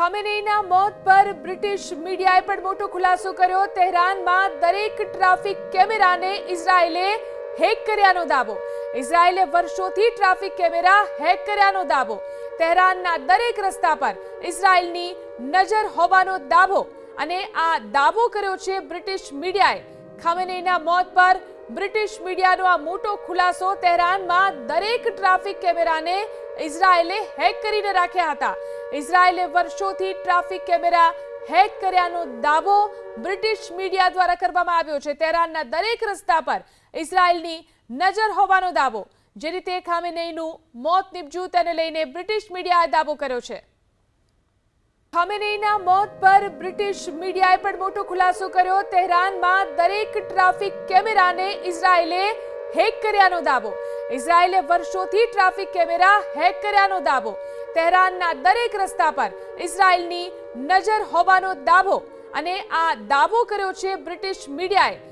ખામેનેઈના મોત પર બ્રિટિશ મીડિયાએ પણ મોટો ખુલાસો કર્યો। તહેરાનમાં દરેક ટ્રાફિક કેમેરાને ઇઝરાયેલે હેક કર્યાનો દાવો। ઇઝરાયેલે વર્ષોથી ટ્રાફિક કેમેરા હેક કર્યાનો દાવો। તહેરાનના દરેક રસ્તા પર ઇઝરાયેલની નજર હોવાનો દાવો અને આ દાવો કર્યો છે બ્રિટિશ મીડિયાએ। ખામેનેઈના મોત પર બ્રિટિશ મીડિયાનો આ મોટો ખુલાસો। તહેરાનમાં દરેક ટ્રાફિક કેમેરાને ઇઝરાયેલે હેક કરીને રાખ્યા હતા। ઇઝરાયેલે વર્ષોથી ટ્રાફિક કેમેરા હેક કર્યાનો દાવો બ્રિટિશ મીડિયા દ્વારા કરવામાં આવ્યો છે। તહેરાનના દરેક રસ્તા પર ઇઝરાયેલની નજર હોવાનો દાવો। જે રીતે ખામેનેઈનું મોત નીપજ્યું તેને લઈને બ્રિટિશ મીડિયાએ દાવો કર્યો છે। ખામેનેઈના મોત પર બ્રિટિશ મીડિયાએ પણ મોટો ખુલાસો કર્યો। તહેરાનમાં દરેક ટ્રાફિક કેમેરાને ઇઝરાયેલે હેક કર્યાનો દાવો। ઇઝરાયેલે વર્ષોથી ટ્રાફિક કેમેરા હેક કર્યાનો દાવો। તહેરાનના દરેક રસ્તા પર ઇઝરાયેલની નજર હોવાનો દાવો અને આ દાવો કર્યો છે બ્રિટિશ મીડિયાએ।